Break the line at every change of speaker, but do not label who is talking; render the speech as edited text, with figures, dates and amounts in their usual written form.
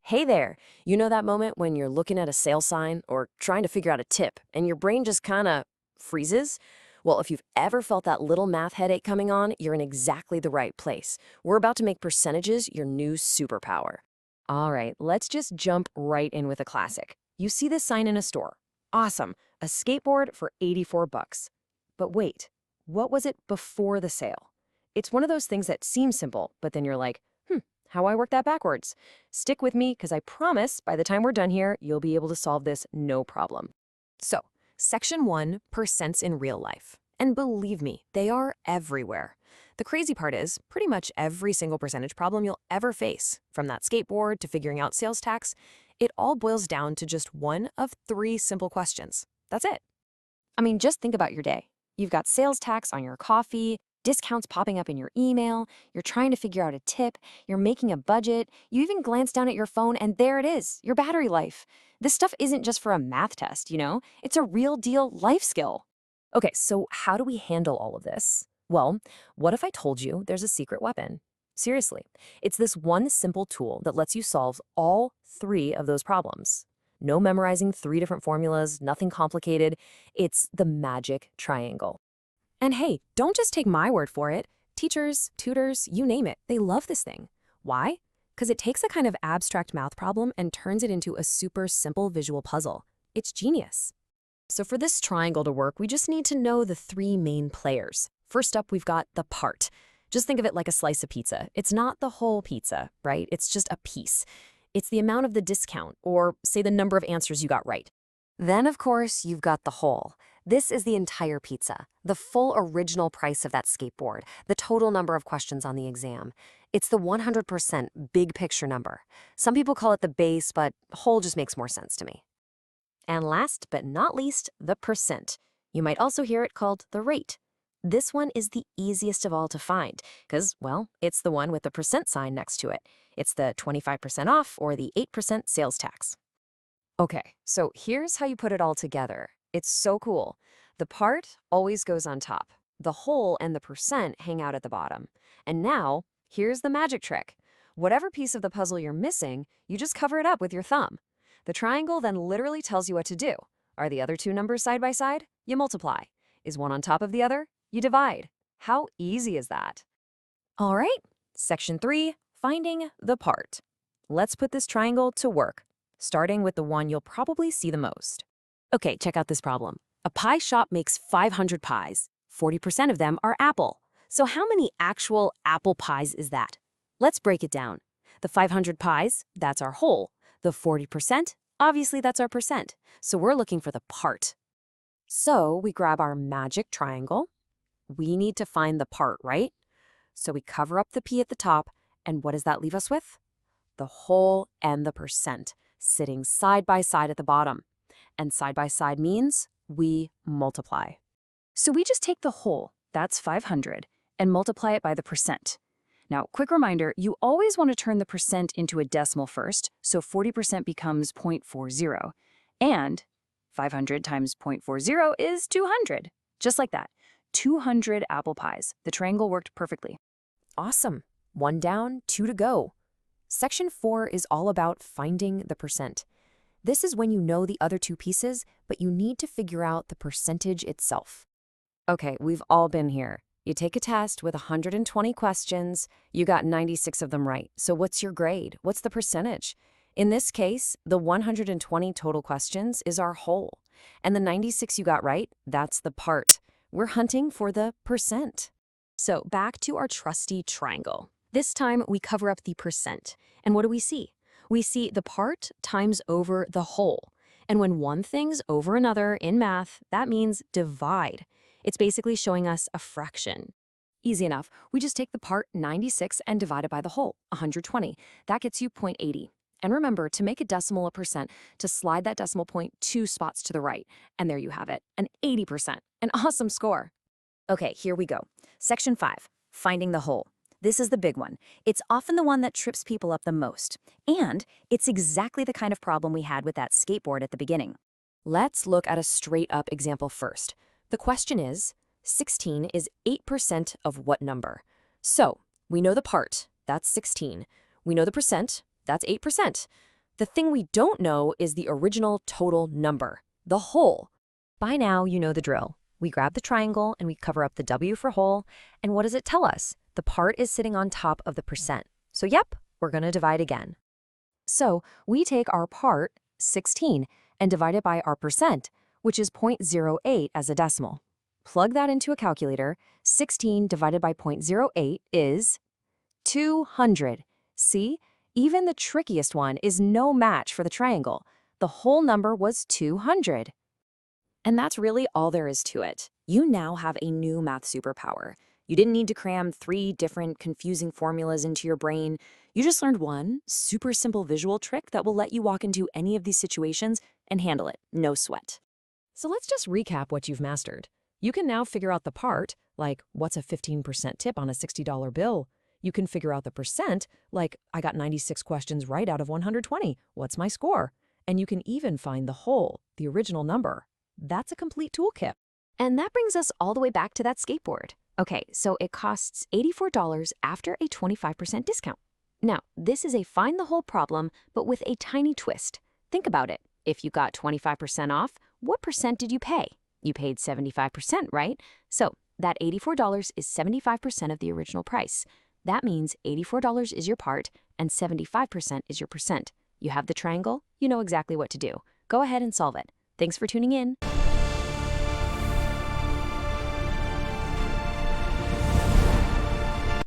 Hey there! You know that moment when you're looking at a sale sign or trying to figure out a tip and your brain just kinda freezes? Well, if you've ever felt that little math headache coming on, you're in exactly the right place. We're about to make percentages your new superpower. All right, let's just jump right in with a classic. You see this sign in a store. Awesome, a skateboard for 84 bucks. But wait, what was it before the sale? It's one of those things that seem simple, but then you're like, how I work that backwards. Stick with me, because I promise by the time we're done here, you'll be able to solve this no problem. So, Section 1, percents in real life. And believe me, they are everywhere. The crazy part is, pretty much every single percentage problem you'll ever face, from that skateboard to figuring out sales tax, it all boils down to just one of three simple questions. That's it. I mean, just think about your day. You've got sales tax on your coffee, discounts popping up in your email, you're trying to figure out a tip, you're making a budget, you even glance down at your phone and there it is, your battery life. This stuff isn't just for a math test, It's a real deal life skill. Okay, so how do we handle all of this? Well, what if I told you there's a secret weapon? Seriously, it's this one simple tool that lets you solve all three of those problems. No memorizing three different formulas, nothing complicated. It's the magic triangle. And hey, don't just take my word for it. Teachers, tutors, you name it, they love this thing. Why? Because it takes a kind of abstract math problem and turns it into a super simple visual puzzle. It's genius. So for this triangle to work, we just need to know the three main players. First up, we've got the part. Just think of it like a slice of pizza. It's not the whole pizza, right? It's just a piece. It's the amount of the discount, or say the number of answers you got right. Then, of course, you've got the whole. This is the entire pizza, the full original price of that skateboard, the total number of questions on the exam. It's the 100% big picture number. Some people call it the base, but whole just makes more sense to me. And last but not least, the percent. You might also hear it called the rate. This one is the easiest of all to find because, well, it's the one with the percent sign next to it. It's the 25% off or the 8% sales tax. Okay, so here's how you put it all together. It's so cool. The part always goes on top. The whole and the percent hang out at the bottom. And now, here's the magic trick. Whatever piece of the puzzle you're missing, you just cover it up with your thumb. The triangle then literally tells you what to do. Are the other two numbers side by side? You multiply. Is one on top of the other? You divide. How easy is that? All right, Section 3, finding the part. Let's put this triangle to work, starting with the one you'll probably see the most. Okay, check out this problem. A pie shop makes 500 pies. 40% of them are apple. So how many actual apple pies is that? Let's break it down. The 500 pies, that's our whole. The 40%, obviously that's our percent. So we're looking for the part. So we grab our magic triangle. We need to find the part, right? So we cover up the P at the top, and what does that leave us with? The whole and the percent, sitting side by side at the bottom. And side by side means we multiply. So we just take the whole, that's 500, and multiply it by the percent. Now, quick reminder, you always want to turn the percent into a decimal first, so 40% becomes 0.40. And 500 times 0.40 is 200. Just like that. 200 apple pies. The triangle worked perfectly. Awesome. One down, two to go. Section 4 is all about finding the percent. This is when you know the other two pieces, but you need to figure out the percentage itself. Okay, we've all been here. You take a test with 120 questions, you got 96 of them right. So what's your grade? What's the percentage? In this case, the 120 total questions is our whole. And the 96 you got right, that's the part. We're hunting for the percent. So back to our trusty triangle. This time we cover up the percent. And what do we see? We see the part times over the whole. And when one thing's over another in math, that means divide. It's basically showing us a fraction. Easy enough. We just take the part 96 and divide it by the whole, 120. That gets you 0.80. And remember, to make a decimal a percent, to slide that decimal point 2 spots to the right. And there you have it, an 80%. An awesome score. Okay, here we go. Section 5, finding the whole. This is the big one. It's often the one that trips people up the most. And it's exactly the kind of problem we had with that skateboard at the beginning. Let's look at a straight-up example first. The question is, 16 is 8% of what number? So, we know the part, that's 16. We know the percent, that's 8%. The thing we don't know is the original total number, the whole.
By now, you know the drill. We grab the triangle and we cover up the W for whole, and what does it tell us? The part is sitting on top of the percent. So yep, we're going to divide again. So we take our part, 16, and divide it by our percent, which is 0.08 as a decimal. Plug that into a calculator. 16 divided by 0.08 is 200. See? Even the trickiest one is no match for the triangle. The whole number was 200. And that's really all there is to it. You now have a new math superpower. You didn't need to cram 3 different confusing formulas into your brain. You just learned one super simple visual trick that will let you walk into any of these situations and handle it, no sweat.
So let's just recap what you've mastered. You can now figure out the part, like what's a 15% tip on a $60 bill? You can figure out the percent, like I got 96 questions right out of 120. What's my score? And you can even find the whole, the original number. That's a complete toolkit.
And that brings us all the way back to that skateboard. Okay, so it costs $84 after a 25% discount. Now, this is a find the whole problem, but with a tiny twist. Think about it. If you got 25% off, what percent did you pay? You paid 75%, right? So that $84 is 75% of the original price. That means $84 is your part and 75% is your percent. You have the triangle, you know exactly what to do. Go ahead and solve it. Thanks for tuning in.